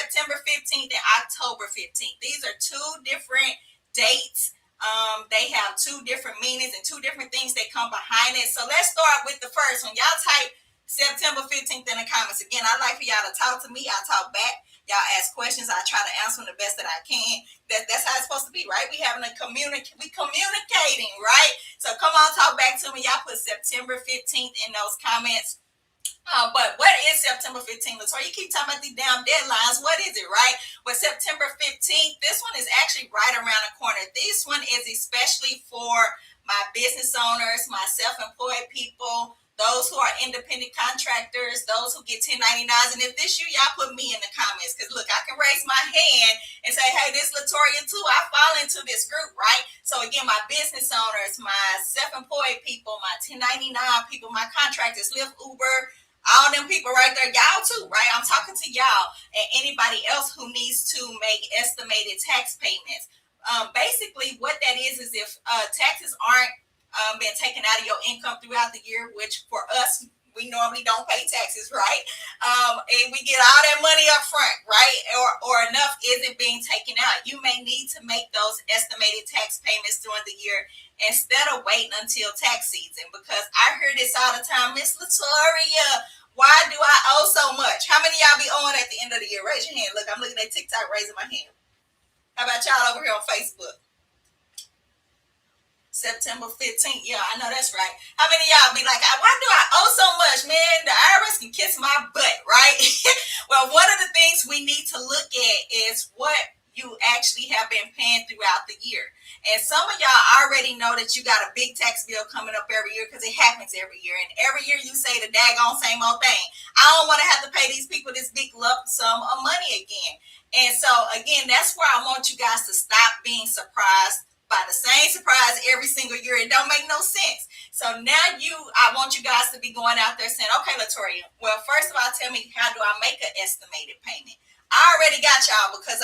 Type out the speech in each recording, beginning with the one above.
September 15th and October 15th. These are two different dates. They have two different meanings and two different things that come behind it. So let's start with the first one. Y'all type September 15th in the comments. Again, I'd like for y'all to talk to me. I talk back. Y'all ask questions. I try to answer them the best that I can. That's how it's supposed to be, right? We communicating, right? So come on, talk back to me. Y'all put September 15th in those comments. But what is September 15th, LaToria? You keep talking about these damn deadlines. What is it, right? Well, September 15th, this one is actually right around the corner. This one is especially for my business owners, my self-employed people, those who are independent contractors, those who get 1099s. And if this you, y'all put me in the comments. Because, look, I can raise my hand and say, hey, this LaToria too. I fall into this group, right? So, again, my business owners, my self-employed people, my 1099 people, my contractors, Lyft, Uber, all them people right there, y'all too, right? I'm talking to y'all and anybody else who needs to make estimated tax payments. Basically, what that is if taxes aren't been taken out of your income throughout the year, which for us, we normally don't pay taxes, right? And we get all that money up front, right? Or enough isn't being taken out. You may need to make those estimated tax payments during the year instead of waiting until tax season. Because I hear this all the time, Miss LaToria, why do I owe so much? How many of y'all be owing at the end of the year? Raise your hand. Look, I'm looking at TikTok raising my hand. How about y'all over here on Facebook? September 15th. Yeah, I know that's right. How many of y'all be like, why do I owe so much, man? The IRS can kiss my butt, right? Well, one of the things we need to look at is what you actually have been paying throughout the year. And some of y'all already know that you got a big tax bill coming up every year because it happens every year. And every year you say the daggone same old thing. I don't want to have to pay these people this big lump sum of money again. And so, again, that's where I want you guys to stop being surprised by the same surprise every single year. It don't make no sense. So now I want you guys to be going out there saying, okay, LaToria, well, first of all, tell me, how do I make an estimated payment? I already got y'all because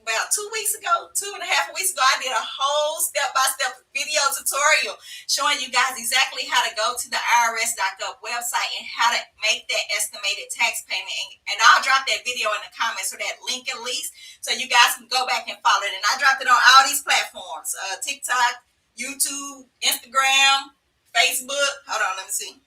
about 2.5 weeks ago, I did a whole step-by-step video tutorial showing you guys exactly how to go to the IRS.gov website and how to make that estimated tax payment. And I'll drop that video in the comments, or that link at least, so you guys can go back and follow it. And I dropped it on all these platforms, TikTok, YouTube, Instagram, Facebook. Hold on, let me see.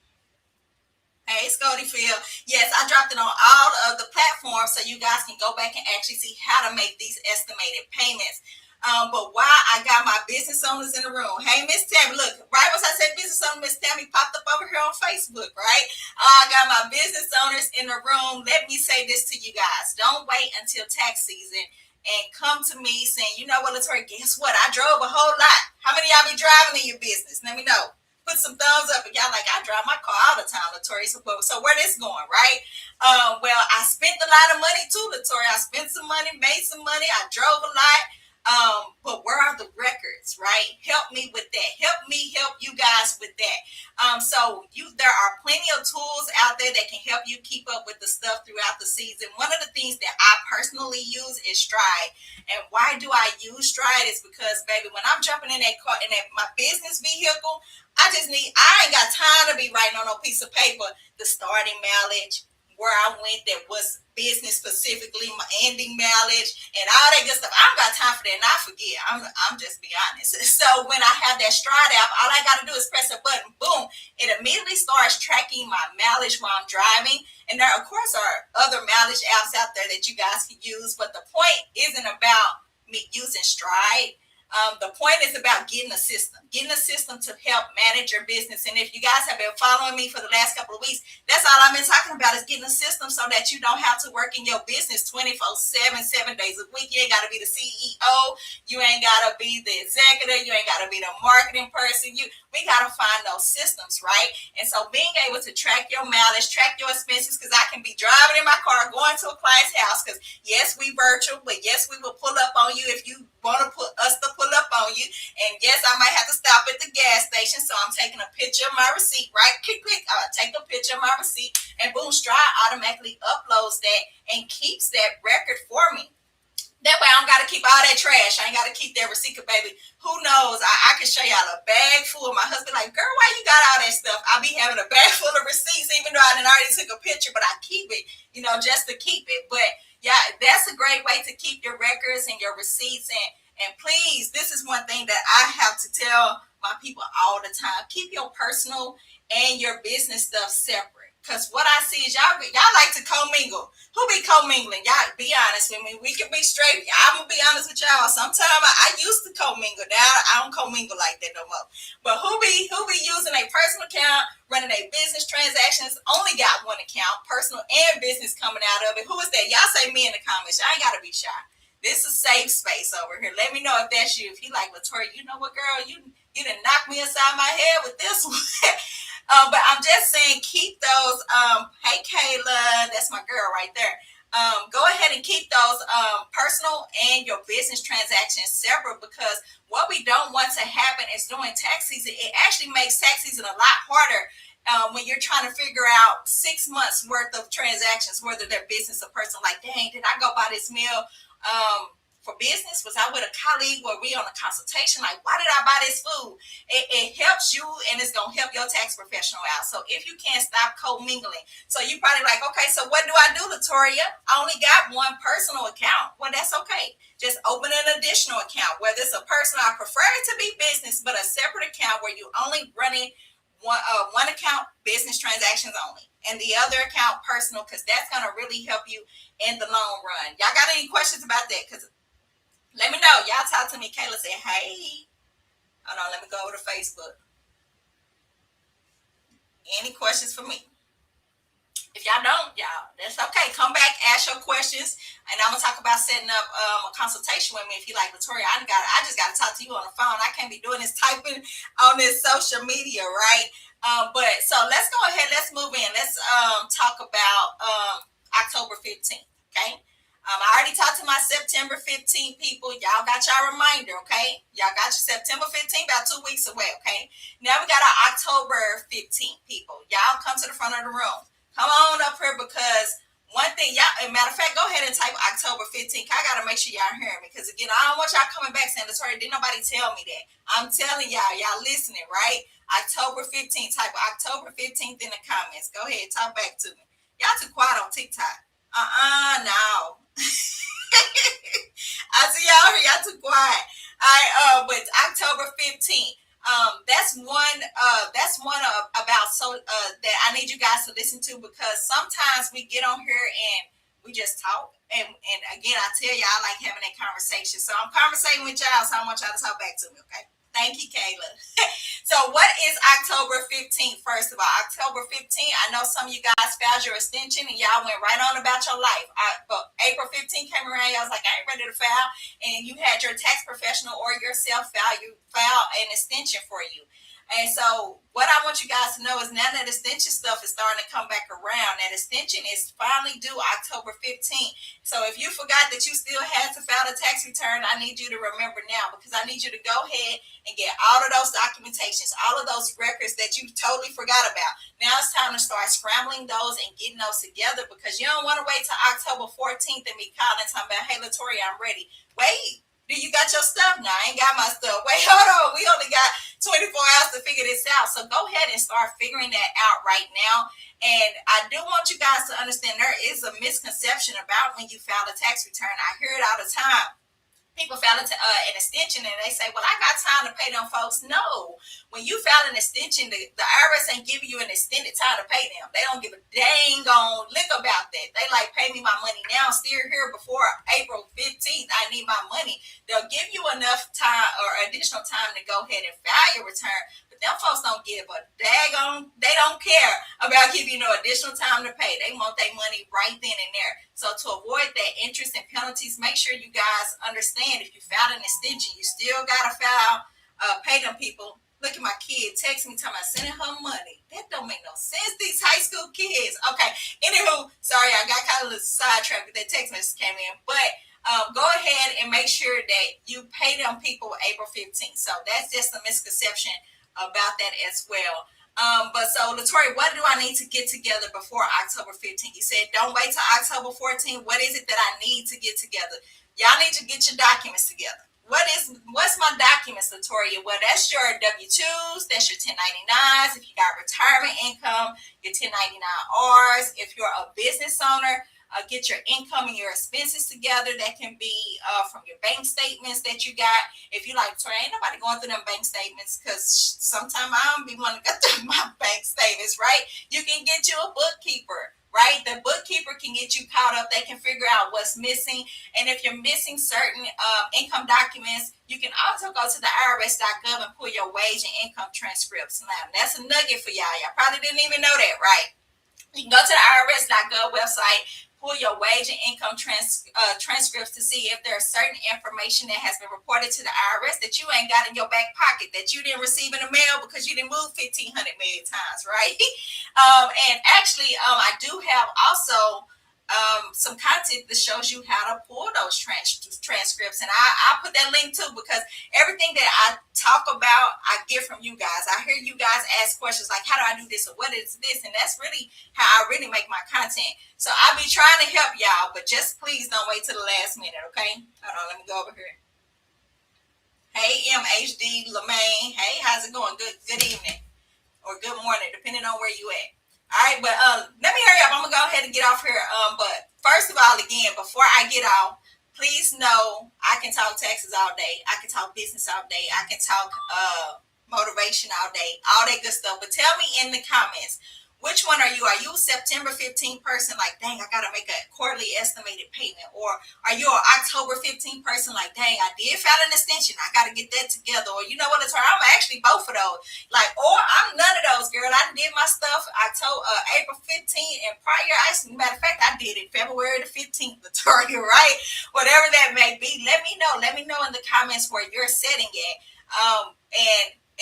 Hey, Scodyfield. Yes, I dropped it on all of the platforms so you guys can go back and actually see how to make these estimated payments. But why I got my business owners in the room. Hey, Miss Tammy, look, right once I said business owner, Miss Tammy popped up over here on Facebook, right? I got my business owners in the room. Let me say this to you guys. Don't wait until tax season and come to me saying, you know what, LaToria, guess what? I drove a whole lot. How many of y'all be driving in your business? Let me know. Put some thumbs up if y'all like, I drive my car all the time, LaToria. So where this going, right? Well, I spent a lot of money too, LaToria. I spent some money, made some money. I drove a lot. But where are the records, right? Help me with that. Help me help you guys with that. There are plenty of tools out there that can help you keep up with the stuff throughout the season. One of the things that I personally use is Stride. And why do I use Stride is because, baby, when I'm jumping in that car, my business vehicle, I ain't got time to be writing on no piece of paper the starting mileage, where I went that was business specifically, my ending mileage, and all that good stuff. I don't got time for that, and I forget. I'm just be honest. So when I have that Stride app, all I got to do is press a button, boom, it immediately starts tracking my mileage while I'm driving. And there, of course, are other mileage apps out there that you guys can use, but the point isn't about me using Stride. The point is about getting a system to help manage your business. And if you guys have been following me for the last couple of weeks, that's all I've been talking about is getting a system so that you don't have to work in your business 24/7, 7 days a week. You ain't got to be the CEO. You ain't got to be the executive. You ain't got to be the marketing person. We got to find those systems, right? And so being able to track your mileage, track your expenses, because I can be driving in my car, going to a client's house, because yes, we virtual, but yes, we will pull up on you if you want to put us to pull up on you. And yes, I might have to stop at the gas station. So I'm taking a picture of my receipt, right? Click. I take a picture of my receipt, and boom, Stride automatically uploads that and keeps that record for me. That way I don't got to keep all that trash. I ain't got to keep that receipt, baby. Who knows? I can show y'all a bag full. My husband like, girl, why you got all that stuff? I be having a bag full of receipts, even though I already took a picture, but I keep it, just to keep it. But yeah, that's great way to keep your records and your receipts. And please, this is one thing that I have to tell my people all the time. Keep your personal and your business stuff separate. Because what I see is y'all like to commingle. Who be commingling? Y'all be honest with me. We can be straight. I'm going to be honest with y'all. Sometimes I used to commingle. Now I don't commingle like that no more. But who be using a personal account, running a business transactions, only got one account, personal and business coming out of it. Who is that? Y'all say me in the comments. Y'all ain't got to be shy. This is a safe space over here. Let me know if that's you. If you like, LaToria, you know what, girl? You done knocked me inside my head with this one. But I'm just saying, keep those. Hey, Kayla, that's my girl right there. Go ahead and keep those personal and your business transactions separate, because what we don't want to happen is during tax season, it actually makes tax season a lot harder when you're trying to figure out 6 months worth of transactions, whether they're business or personal. Like, dang, did I go buy this meal for business? Was I with a colleague? Were we on a consultation? Like, why did I buy this food? It helps you, and it's going to help your tax professional out. So if you can't stop co-mingling. So you probably like, okay, so what do I do, LaToria? I only got one personal account. Well, that's okay. Just open an additional account. Whether it's a personal, I prefer it to be business, but a separate account where you only running one account, business transactions only, and the other account personal, because that's going to really help you in the long run. Y'all got any questions about that? Because let me know. Y'all talk to me. Kayla said, hey. Hold on, let me go over to Facebook. Any questions for me? If y'all don't, y'all, that's okay. Come back, ask your questions, and I'm going to talk about setting up a consultation with me. If you like, LaToria, I just got to talk to you on the phone. I can't be doing this typing on this social media, right? But so let's go ahead. Let's move in. Let's talk about October 15th, okay? I already talked to my September 15th people. Y'all got your reminder, okay? Y'all got your September 15th, about 2 weeks away, okay? Now we got our October 15th people. Y'all come to the front of the room. Come on up here, because one thing, y'all, as a matter of fact, go ahead and type October 15th. I got to make sure y'all hearing me, because again, I don't want y'all coming back saying, LaToria, didn't nobody tell me that. I'm telling y'all listening, right? October 15th, type October 15th in the comments. Go ahead, talk back to me. Y'all too quiet on TikTok. No. I see y'all here. Y'all too quiet. All right, but October 15th. That's one about that I need you guys to listen to, because sometimes we get on here and we just talk. And again, I tell y'all, I like having that conversation. So I'm conversating with y'all, so I want y'all to talk back to me, okay? Thank you, Kayla. So what is October 15th? First of all, October 15th, I know some of you guys filed your extension and y'all went right on about your life. But April 15th came around, y'all was like, I ain't ready to file. And you had your tax professional or yourself file an extension for you. And so what I want you guys to know is now that extension stuff is starting to come back around. That extension is finally due October 15th. So if you forgot that you still had to file a tax return, I need you to remember now, because I need you to go ahead and get all of those documentations, all of those records that you totally forgot about. Now it's time to start scrambling those and getting those together, because you don't want to wait till October 14th and be calling talking about, hey, LaToria, I'm ready. Wait. Do you got your stuff? No, I ain't got my stuff. Wait, hold on. We only got 24 hours to figure this out. So go ahead and start figuring that out right now. And I do want you guys to understand there is a misconception about when you file a tax return. I hear it all the time. People file an extension and they say, well, I got time to pay them folks. No. When you file an extension, the IRS ain't giving you an extended time to pay them. They don't give a dang on lick about that. They like, pay me my money now. Still here before April 15th. I need my money. They'll give you enough time or additional time to go ahead and file your return. But them folks don't give a daggone. They don't care about giving you no additional time to pay. They want their money right then and there. So to avoid that interest and penalties, make sure you guys understand, if you filed an extension, you still got to pay them people. Look at my kid text me talking about sending her money. That don't make no sense. These high school kids. Okay. Anywho, sorry, I got kind of a little sidetracked with that text message came in. But go ahead and make sure that you pay them people April 15th. So that's just a misconception about that as well. But so, LaToria, what do I need to get together before October 15th? You said don't wait till October 14th. What is it that I need to get together? Y'all need to get your documents together. What's my documents, LaToria? Well, that's your W-2s, that's your 1099s. If you got retirement income, your 1099-Rs. If you're a business owner, get your income and your expenses together. That can be from your bank statements that you got. If you like, Tori, ain't nobody going through them bank statements because sometimes I don't be wanting to go through my bank statements, right? You can get you a bookkeeper, right? The bookkeeper can get you caught up. They can figure out what's missing. And if you're missing certain income documents, you can also go to the IRS.gov and pull your wage and income transcripts. Now, that's a nugget for y'all. Y'all probably didn't even know that, right? You can go to the IRS.gov website, pull your wage and income transcripts to see if there's certain information that has been reported to the IRS that you ain't got in your back pocket, that you didn't receive in the mail because you didn't move 1,500 million times, right? And actually, I do have also some content that shows you how to pull those transcripts. And I put that link too, because everything that I talk about, I get from you guys. I hear you guys ask questions like, how do I do this? Or what is this? And that's really how I really make my content. So I'll be trying to help y'all, but just please don't wait till the last minute, okay? Hold on, let me go over here. Hey, MHD Lemaine. Hey, how's it going? Good evening or good morning, depending on where you at. All right, but let me hurry up. I'm gonna go ahead and get off here. But first of all, again, before I get off, please know I can talk taxes all day. I can talk business all day. I can talk motivation all day, all that good stuff. But tell me in the comments, which one are you? Are you a September 15th person? Like, dang, I got to make a quarterly estimated payment. Or are you an October 15th person? Like, dang, I did file an extension. I got to get that together. Or you know what, LaToria, I'm actually both of those. Like, or I'm none of those, girl. I did my stuff April 15th and prior. Matter of fact, I did it February the 15th, LaToria, right? Whatever that may be, let me know. Let me know in the comments where you're setting it.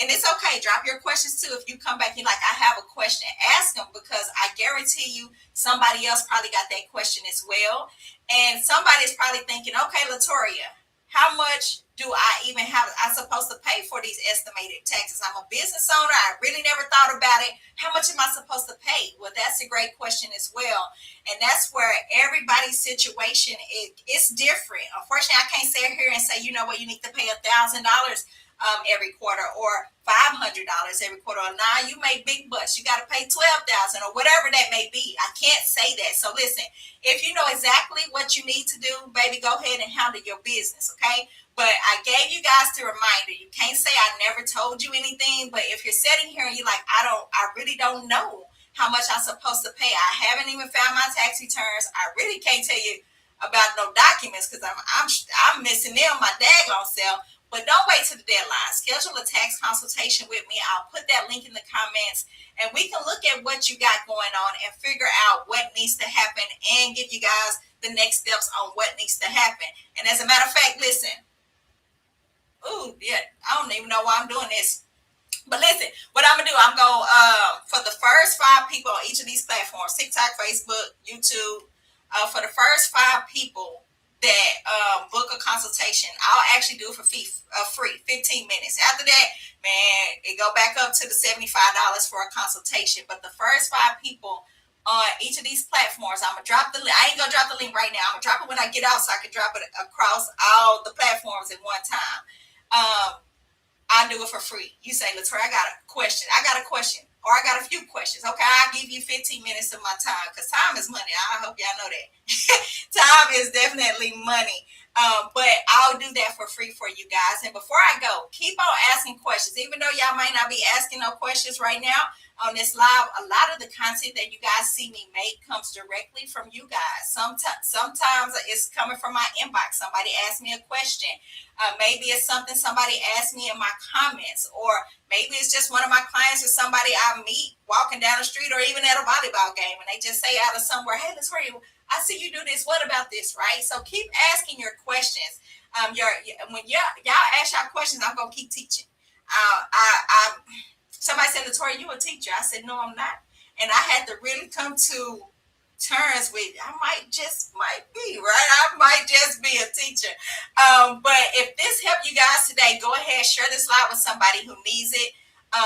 And it's okay. Drop your questions too. If you come back, you're like, I have a question, ask them, because I guarantee you somebody else probably got that question as well. And somebody's probably thinking, okay, LaToria, how much do I even have? I'm supposed to pay for these estimated taxes. I'm a business owner. I really never thought about it. How much am I supposed to pay? Well, that's a great question as well. And that's where everybody's situation is different. Unfortunately, I can't sit here and say, you know what, you need to pay $1,000 every quarter or $500 every quarter. Or now you make big bucks, you got to pay $12,000 or whatever that may be. I can't say that. So listen, if you know exactly what you need to do, baby, go ahead and handle your business, okay? But I gave you guys the reminder. You can't say I never told you anything. But if you're sitting here and you're like, I really don't know how much I'm supposed to pay. I haven't even found my tax returns. I really can't tell you about no documents because I'm missing them my daggone self. But don't wait till the deadline. Schedule a tax consultation with me. I'll put that link in the comments, and we can look at what you got going on and figure out what needs to happen and give you guys the next steps on what needs to happen. And as a matter of fact, listen. Ooh, yeah, I don't even know why I'm doing this. But listen, what I'm going to do, I'm going to, for the first 5 people on each of these platforms, TikTok, Facebook, YouTube, for the first 5 people that book a consultation, I'll actually do it for free, 15 minutes. After that, man, it go back up to the $75 for a consultation. But the first 5 people on each of these platforms, I'm going to drop the link. I ain't going to drop the link right now. I'm going to drop it when I get out so I can drop it across all the platforms at one time. I do it for free. You say, LaToria, I got a question. Or I got a few questions. Okay, I'll give you 15 minutes of my time because time is money. I hope y'all know that. Time is definitely money. But I'll do that for free for you guys. And before I go, keep on asking questions. Even though y'all might not be asking no questions right now on this live, a lot of the content that you guys see me make comes directly from you guys. Sometimes it's coming from my inbox. Somebody asked me a question. Maybe it's something somebody asked me in my comments, or maybe it's just one of my clients or somebody I meet walking down the street or even at a volleyball game, and they just say out of somewhere, hey, LaToria, I see you do this. What about this, right? So keep asking your questions. When y'all ask y'all questions, I'm going to keep teaching. Somebody said, LaToria, you a teacher? I said, no, I'm not. And I had to really come to terms with, I might be, right? I might just be a teacher. But if this helped you guys today, go ahead, share this live with somebody who needs it.